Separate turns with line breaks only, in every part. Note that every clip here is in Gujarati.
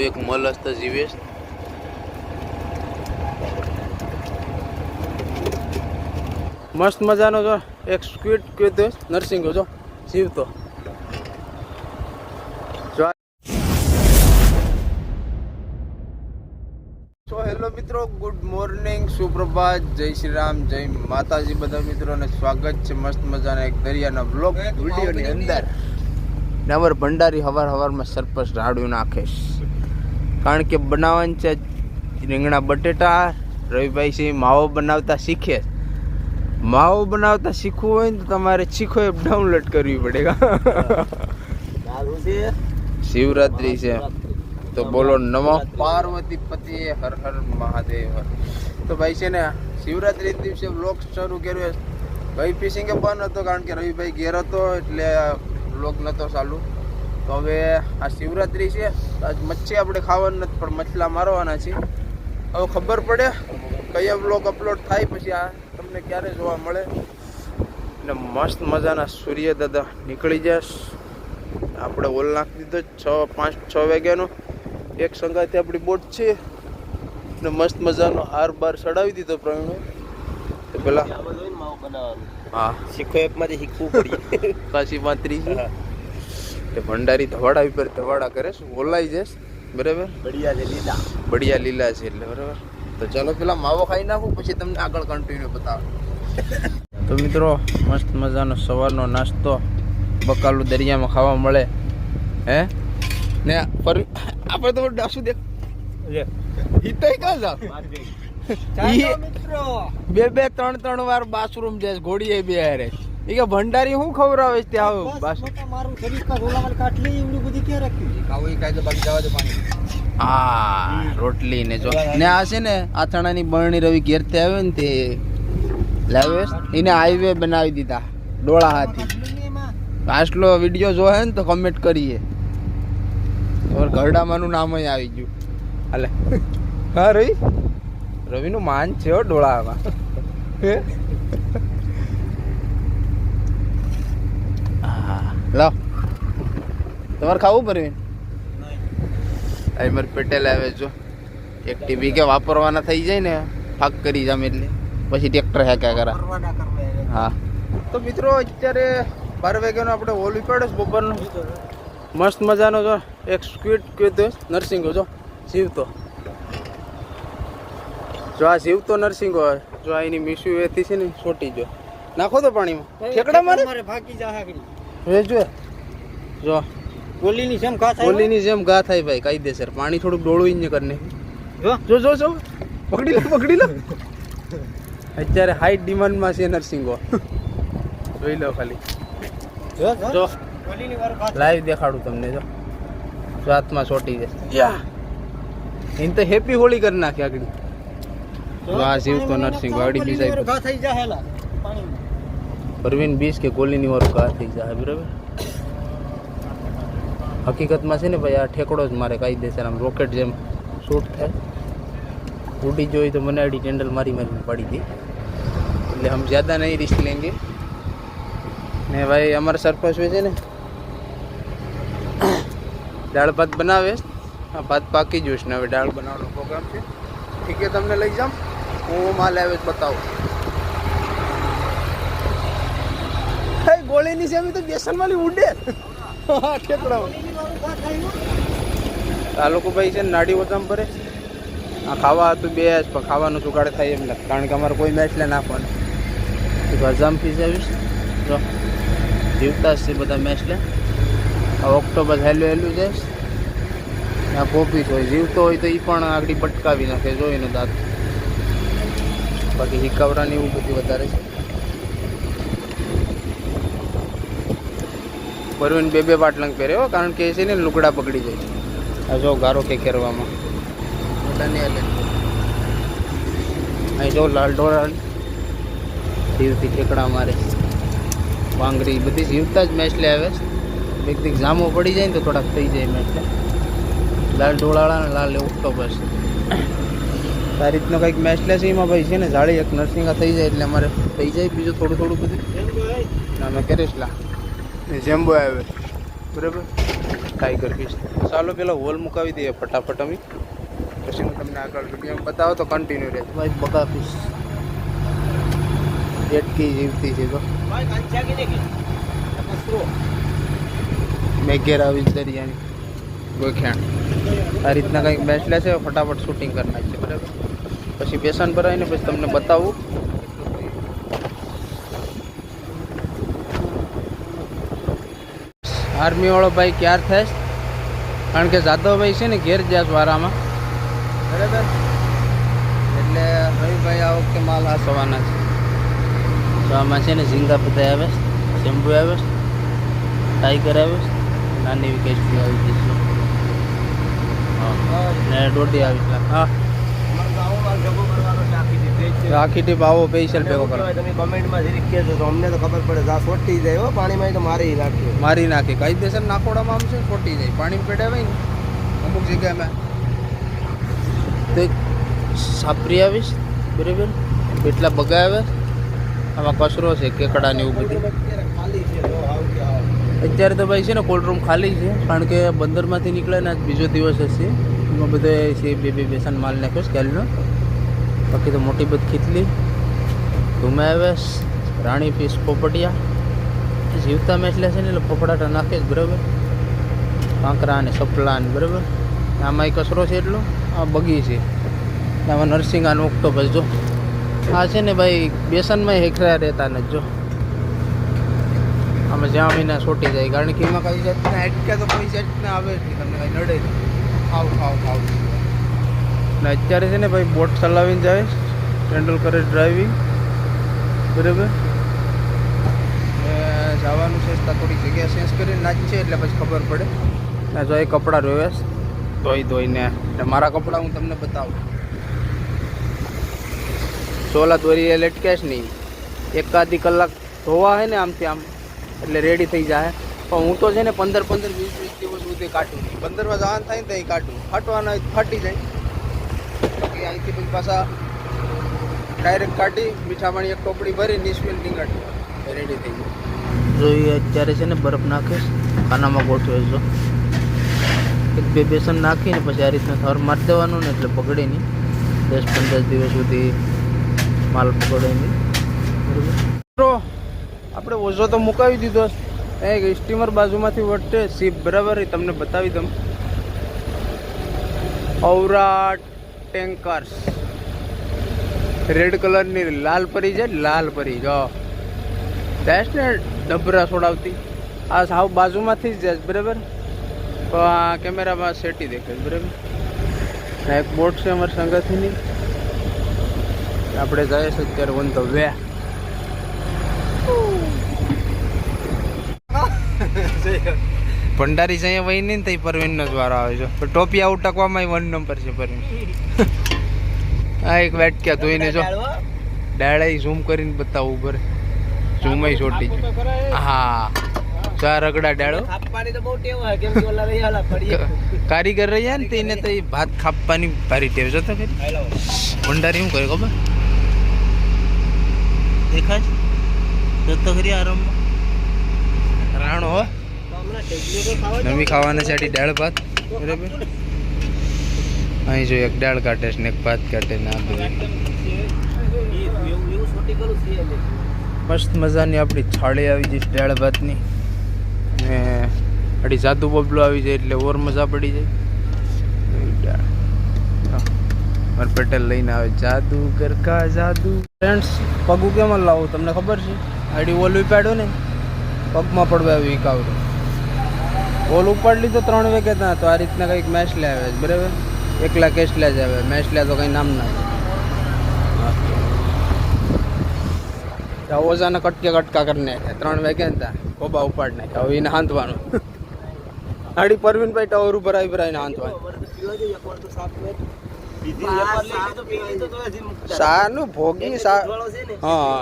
एक मॉल असतं जीवेस मस्त मजानो जो एक स्क्विड क्विड नर्सिंग जो जीव तो सो हेलो मित्रों गुड मॉर्निंग सुप्रभात जय श्री राम जय माताजी બધા મિત્રોને સ્વાગત છે મસ્ત મજાના એક દરિયાના બ્લોગ વિડિયોની અંદર નવર ભંડારી હવારમાં સરપસ રાડ્યું નાખેશ કારણ કે બનાવવાનું છે રીંગણા બટેટા રવિભાઈ છે માવો બનાવતા શીખે માવો બનાવતા શીખવું હોય ને તો તમારે ચીખો એપ ડાઉનલોડ કરવી પડેગા શિવરાત્રી છે तो बोलो नमो पार्वती पति हर हर महादेव तो भाई से ने शिवरात्रि दिवसे व्लॉग शुरू કર્યો ભાઈ ફિશિંગ બંધ હતો કારણ કે રવિભાઈ ઘેર હતો એટલે વ્લોગ નતો ચાલુ તો હવે આ શિવરાત્રી છે આજ મચ્છી આપણે ખાવાનું નથી પણ મછલા મારવાના છે હવે ખબર પડે કયા વ્લોગ અપલોડ થાય પછી આ તમને ક્યારે જોવા મળે ને મસ્ત મજાના સૂર્ય દાદા નીકળી જશ આપણે ઓલ નાખી દીધો 6 વાગ્યાનો એક સંગાથી આપણી બોટ છે ને મસ્ત મજાનો હાર બાર ચડાવી દીધો પ્રવીણે તો પેલા હા શીખો એકમાંથી શીખવું પડી કાશી માત્રી છે તે ભંડારી ધવાડા ઉપર ધવાડા કરે છે ઓલાઈ જશે બરાબર બઢિયા લીલા છે એટલે બરાબર તો ચાલો પેલા માવો ખાઈ નાખું પછી તમને આગળ કન્ટિન્યુ બતાવું તો મિત્રો મસ્ત મજાનો સવારનો નાસ્તો બકાલું દરિયામાં ખાવા મળે હે ને પર આપણે તો ડાસુ દેખ હિતઈ કા જાવ મિત્રો બે ત્રણ વાર બાથરૂમ જાય ઘોડીએ બે હારે ઈ કે ભંડારી હું ખવરાવે છે ત્યાં બસ મારું શરીર કા ગોલામાં કાટલી ઈવડું બધી કે રાખ્યું ખાવ ઈ કાય તો બાકી જવા દે પાણી આ રોટલી ને જો ને આ છે ને આથાણાની બરણી રવિ ઘેર થી આવ્યો ને તે લાવેસ એને હાઈવે બનાવી દીધા ડોળા હાથી આટલો વિડિયો જોહે ને તો કમેન્ટ કરીએ और ગરડામાંનું નામ અહીં આવી ગયું હાલે હા રવિનું માન છે હો ડોળામાં લો તમારે ખાવું પરવીન મારે પેટેલ આવે જો એક ટીવી કે વાપરવાના થઈ જાય ને ફાક કરી જામ એટલે પછી ટ્રેક્ટર હેક્યા કરા હા તો મિત્રો અત્યારે 12 વાગ્યાનો આપણે ઓલી પડે બપોરનો મસ્ત મજાનો જો એક સ્ક્વિડ ક્વિડ નર્સિંગો જો જીવતો જો આ જીવતો નર્સિંગો જો આ એની મીસુ એથી છે ને છોટી જો નાખો તો પાણીમાં ઠેકડા મારે ભાગી જા આગળ એ જો ગોલીની જેમ ઘા થાય ભાઈ કાયદેસર પાણી થોડુંક ડોળું ઇંજ કરને જો જો જો પકડી લો અત્યારે હાઈ ડિમાન્ડમાં છે નર્સિંગો જોઈ લો ખાલી જો લાઈવ દેખાડું તમને જો હાથમાં ચોટી જશે એને તો હેપી હોળી કરી નાખી આગળ આ જીવ તો નર્સિંગ ગાડી બીજા થઈ જાય પરવીન 20 કે ગોલીની વાળું ઘા થઈ જાય બરાબર હકીકતમાં છે ને ભાઈ આ ઠેકડો જ મારે કાયદેસર આમ રોકેટ જેમ શૂટ થાય ઉડી જોઈ તો મને આડી કેન્ડલ મારીને પડી હતી એટલે હમ જ્યાદા નહીં રિસ્ક લેંગે ને ભાઈ અમારા સરપંચ છે ને દાળ ભાત બનાવે આ ભાત પાકી જોઈશ ને હવે દાળ બનાવવાનો પ્રોગ્રામ છે ઠીક છે તમને લઈ જામ હું માલ આવે બતાવું ગોળીની સેમી તો બેસન વાળી ઉડે ઠેકડા આ લોકો ભાઈ છે નાડી ઓછામ ભરે આ ખાવા હતું બે જ પણ ખાવાનું જુગાડ થાય એમ નથી કારણ કે અમારે કોઈ મેચ લે નાખવાનું હજામ પીસ આવીશ જો જીવતા જ છે બધા મેચ લે આ ઓક્ટોબર હેલું જાય આ પોપીસ હોય જીવતો હોય તો એ પણ આગળ પટકાવી નાખે જોઈને દાંત બાકી હિકાવરાને એવું બધું વધારે છે પરવીન બે પાટલંગ પહેરે હો કારણ કે છે ને લુગડા પકડી જાય આ જો ગારો કે ખેરવામાં મોટા નહીં હાલે અહીં જો લાલ ડોરા જીવતી ઠેકડા મારે વાંગરી બધી જીવતા જ મેચ લે આવે એક દીક જામો પડી જાય ને તો થોડાક થઈ જાય મેચ લાલ ડોળાળા ને લાલ ઓક્ટોબસ આ રીતનો કંઈક મેચ લે છે એમાં ભાઈ છે ને જાળી એક નર્સિંગા થઈ જાય એટલે અમારે થઈ જાય બીજું થોડું બધું અમે કરીશ લા જેમ્બો આવે બરાબર ટાઈગર ફિશ. ચાલો પેલા હોલ મુકાવી દઈએ ફટાફટ અમે, પછી હું તમને આગળ વિડીયો બતાવો તો કન્ટિન્યુ રહે. ભાઈ બગા ફિશ જેટકી જીવતી છે તો મેઘેર આવી દરિયાની ગોખ્યાણ આ રીતના કંઈક બેસલે છે. ફટાફટ શૂટિંગ કરી નાખશે બરાબર, પછી બેસન ભરાવીને પછી તમને બતાવું. આર્મી વાળો ભાઈ ક્યાર થાય, કારણ કે જાદવભાઈ છે ને ઘેર જ્યાં વારામાં બરાબર, એટલે રવિભાઈ આ વખતે માલ હાસવાના છે. તો આમાં છે ને ઝીંગા બધા આવે, શેમ્પુ આવે, ટાઈગર આવે, નાની એવી કેસ્ટી આવી ગઈ છે. હા ને દોઢી આવી. હા આખી ટીપ આવો સ્પેશિયલ ભેગો કરો.
તમે કમેન્ટમાં જરીક કહેજો તો અમને તો ખબર પડે. આ છોટી જાય હો પાણીમાં, તો મારી નાખીએ.
મારી નાખે કાયદેસર નાખોડામાં આમ છે છોટી જાય પાણી પેડાવે ને અમુક જગ્યામાં. તો સાપરી આવીશ બરાબર, કેટલા બગા આવે, આમાં કચરો છે કેકડાને એવું બધું. અત્યારે તો ભાઈ છે ને કોલ્ડ રૂમ ખાલી છે, કારણ કે બંદરમાંથી નીકળે ને બીજો દિવસ હશે. એમાં બધે છે બે બેસન માલ નાખ્યો છે કાલનો. બાકી તો મોટી બધી ખીચલી ધૂમે આવે, રાણી ફિશ પોપટિયા જીવતા મેચલે છે ને એટલે પોપડાટા નાખે જ બરાબર, કાંકરા ને સપલા ને બરાબર. આમાં કચરો છે એટલો. આ બગી છે, આમાં નરસિંગાનો ઓક્ટોપસ જો. આ છે ને ભાઈ બેસનમાં હેખરા રહેતા નથી જો. આમાં જ્યાં મહિના છોટી જાય, કારણ કે એમાં કઈ જાતના અટક્યા તો કોઈ જાતના આવે જ નહીં, તમને કંઈ નડે નહીં. ખાવ ને અત્યારે છે ને ભાઈ બોટ ચલાવીને જાય, હેન્ડલ કરે ડ્રાઇવિંગ બરાબર. જવાનું છે થોડી જગ્યા ચેન્જ કરીને નાખી છે એટલે પછી ખબર પડે. ને જો એ કપડાં રોવેશ ધોઈને, મારા કપડાં હું તમને બતાવું. ચોલા દોરી એ લટકેશ નહીં, એકાદી કલાક ધોવા હોય ને આમથી આમ એટલે રેડી થઈ જાય. પણ હું તો છે ને 15-20 દિવસ સુધી કાઢું નહીં. 15માં જવાનું થાય ને ત્યાં કાઢું, ફાટવાના ફાટી જાય. બાકી અહીંથી પછી પાછા ડાયરેક્ટ કાઢી મીઠા પાણી એક ટોપડી ભરી નિસ્ફિલ ટીંગાડી રેડી થઈ જાય. જો એ અત્યારે છે ને બરફ નાખે, ખાનામાં ગોઠવે જો. એક બે બેસન નાખીને પછી આ રીતના થર મારી દેવાનું ને એટલે પકડે નહીં. 10-15 દિવસ સુધી માલ પકડે નહીં બરાબર. આપણે ઓઝો તો મુકાવી દીધો, એક સ્ટીમર બાજુમાંથી વટે શીપ બરાબર, એ તમને બતાવી દઉં. ઔરા ટેન્કર્સ રેડ કલરની લાલ પરી છે, લાલ પરી જો બેસ્ટ ને ડબરા છોડાવતી. આ સાવ બાજુમાંથી જ જાય બરાબર, તો આ કેમેરામાં સેટી દેખાય બરાબર. એક બોટ છે અમારી સંગાથીની, આપણે જઈએ છીએ અત્યારે વન ધ વે. ભંડારી છે અહીંયા વહી નહીં તો પરવીનનો જ વારો આવે છે. પણ ટોપી આવું ટકવામાં 1 નંબર છે પરવીન. આ એક વેટક્યા ધોઈને જો ડાળા ઝૂમ કરીને બતાવવું પડે. ઝૂમ છોટી હા 4 રગડા ડાળો કારીગર રહ્યા ને તેને તો ભાત ખાપવાની ભારી ટેવ છે. તો ભંડારી શું કરે ખબર દેખાય જતો ખરી આરામમાં રાણો હો નમી ખાવાના છે દાળ ભાત બરાબર. અહીં જો એક દાળ કાઢે છે ને એક ભાત કાઢે ને આ બધું મસ્ત મજાની આપણી થાળી આવી જઈશ દાળ ભાતની ને અડી જાદુ બબલો આવી જાય એટલે ઓર મજા પડી જાય. મારે પટેલ લઈને આવે જાદુ ગરકા જાદુ. ફ્રેન્ડ્સ પગું કેમાં લાવું તમને ખબર છે? આડી ઓલ ઉપાડ્યો ને પગમાં પડવા આવ્યું કાવડું. ઓલ ઉપાડી લીધો 3 વાગે ત્યાં તો આ રીતના કંઈક મેસલે આવે છે બરાબર. એકલા કેસલા જ આવે, મેસલા તો કંઈ નામ ના છે. ઓઝાના કટકા કરી નાખ્યા 3 વાગ્યા ને ત્યાં કોબા ઉપાડ નાખ્યા. હવે એને હાંધવાનું આડી પરવીનભાઈ ટાવર ઉપર આવી ભરાઈને હાંધવાનું. સાનું ભોગી સા હા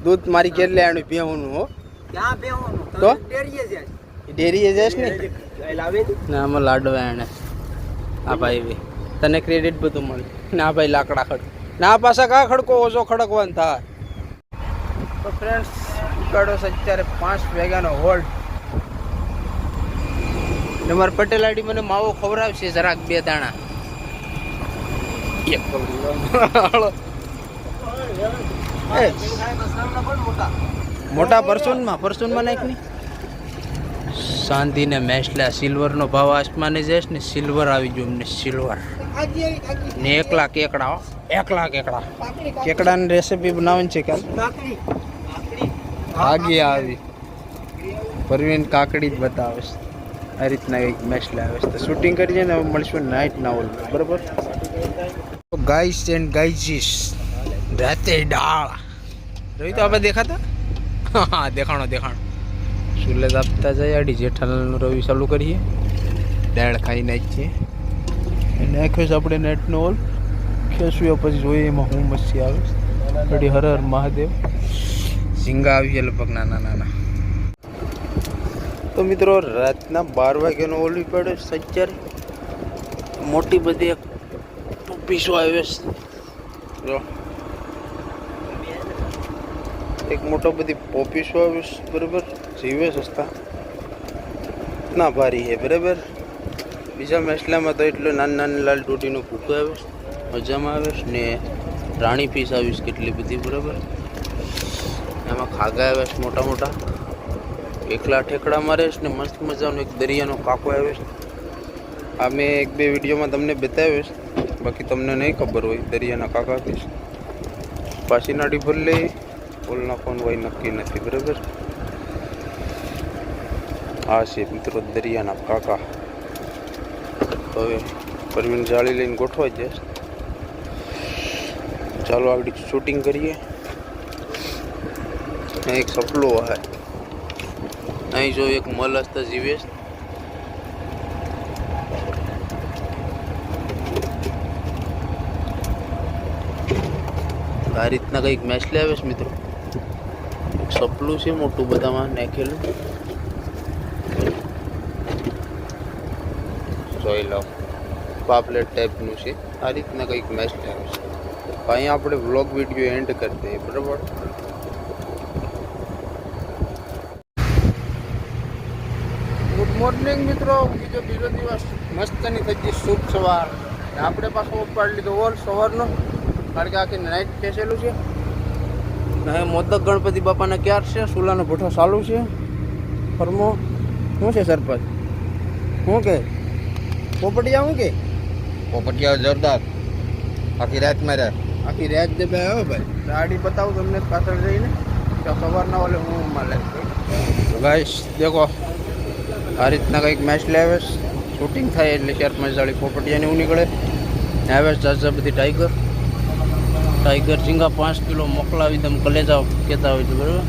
દૂધ મારી કેટલે આનું પીવાનું હો તો ડેરીએ જઈશ ને ના આમાં લાડવા એને આ ભાઈ તને ક્રેડિટ બધું મળે ના ભાઈ લાકડા ખડ ના પાછા કા ખડકો ઓછો ખડકવાનું થાય. તો ફ્રેન્ડ્સ ઉકાળો છે અત્યારે 5 વાગ્યાનો હોલ્ડ ને મારા પટેલ આડી મને માવો ખવડાવશે જરાક 2 દાણા. એક મોટા પરસુનમાં નાખ ની શાંતિ ને મેસલા. સિલ્વરનો ભાવ આસમાને જઈશ ને સિલ્વર આવી ગયો અમને સિલ્વર ને 1 લાખ કેકડા. 1 લાખ કેકડા. કેકડાની રેસીપી બનાવવાની છે કાલ. આગે આવી પરવીન કાકડી જ બતાવે છે. આ રીતના એક મેસલા આવે છે. તો શૂટિંગ કરીએ ને હવે મળશું નાઇટ ના ઓલ બરાબર. ગાઈસ એન્ડ ગાઈજીસ રાતે ડાળ રવિ તો આપણે દેખાતા. હા દેખાણો સુલે આપતા જાય આડી જેઠાલાલનું રવિ ચાલુ કરીએ. દાળ ખાઈ નાખીએ નાખ્યો છે આપણે નેટનો ઓલ ખેસું પછી જોઈએ એમાં હું મચ્છી આવે. ઘડી હર હર મહાદેવ. ઝીંગા આવીએ લગભગ નાના. તો મિત્રો રાતના 12 વાગ્યાનો ઓલવી પડે સચ્ચર. મોટી બધી એક પીસો આવ્યો છે જો. એક મોટો બધી પોપીસો આવ્યો છે બરાબર. જીવે સસ્તા ના ભારી છે બરાબર. બીજા મેસલામાં તો એટલો નાની લાલ ટોટીનું ભૂકો આવે મજામાં આવે ને રાણી પીસ આવીશ કેટલી બધી બરાબર. એમાં ખાગા આવે છે મોટા એકલા ઠેકડા મારે છે ને મસ્ત મજાનો એક દરિયાનો કાકો આવે છે. આ મેં 1-2 વિડીયોમાં તમને બતાવ્યો છે. બાકી તમને નહીં ખબર હોય દરિયાના કાકાથી પાછી નાડી ભર લે ઓલ નાખવાનું હોય નક્કી નથી બરાબર. આ છે મિત્રો દરિયાના કાકા. હવે પરવીન જાળી લઈને ગોઠવાઈ જશે. ચાલો આગળ શૂટિંગ કરીએ. એક સપલો હે અહીં જો એક મલસ્ત જીવેશ. આ રીતના કંઈક મેસલે આવે છે મિત્રો. સપલું છે મોટું બધામાં નાખેલું. જોઈ લો પાપલેટ ટાઈપનું છે. આ રીતના કંઈક મેસલે આવે છે. અહીંયા આપણે વ્લોગ વિડીયો એન્ડ કરી દઈએ બરાબર. ગુડ મોર્નિંગ મિત્રો. બીજો દિવસ મસ્તની થઈ ગઈ શુભ સવાર. આપણે પાછો ઉપાડી લીધો ઓલ સવારનો કારણ કે આખી નાઇટ ખેંચેલું છે. ને મોદક ગણપતિ બાપાને ક્યાર છે. સુલાનો ભઠ્ઠો ચાલુ છે. ફરમો શું છે સરપંચ શું કે પોપટિયા શું કે
પોપટિયા જોરદાર આખી રાત મારે.
આખી રાત જે ભાઈ હવે ભાઈ ગાડી બતાવું તમને પાછળ જઈને તો સવારના ઓલે હું મળે. ગાઈસ દેખો આ રીતના કંઈક મેચ લાવે શૂટિંગ થાય એટલે ચાર મજાળી પોપટિયાની એવું નીકળે. આવે ચાચા બધી ટાઈગર ઝીંગા 5 કિલો મોકલાવી તમે કલેજા કહેતા હોય તો બરાબર.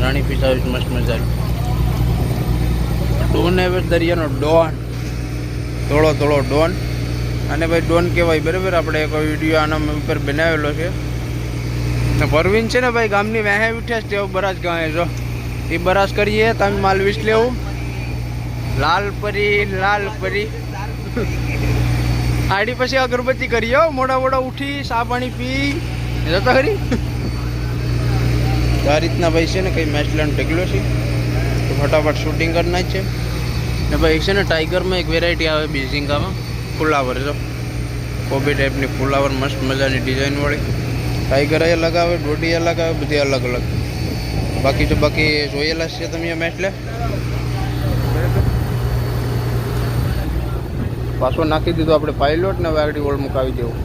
રાણી પીસ આવી મસ્ત મજાની. ડોન આવે દરિયાનો ડોન ધોળો ડોન. અને ભાઈ ડોન કહેવાય બરાબર. આપણે એક વિડીયો આના ઉપર બનાવેલો છે. ને પરવીન છે ને ભાઈ ગામની વહેં ઉઠ્યા છે બરાજ ગાય જો એ બરાજ કરીએ તમે માલ વીસ લેવું. લાલ પરી આડી પછી અગરબત્તી કરીએ મોડા ઉઠી ચા પાણી પી જતા ખરી. આ રીતના ભાઈ છે ને કંઈ મેચલાન ઢગલો છે તો ફટાફટ શૂટિંગ કરી નાખ છે. ને ભાઈ છે ને ટાઈગરમાં એક વેરાયટી આવે બીઝિંગામાં ફુલાવર જો કોબી ટાઈપની ફુલાવર મસ્ત મજાની ડિઝાઇનવાળી. ટાઈગર એ અલગ આવે ડોડી અલગ આવે બધી અલગ બાકી જોયેલા છે તમે મેચલે. પાછો નાખી દીધો આપણે પાયલોટ ને હવે આગળ ઓળ મુકાવી દેવું.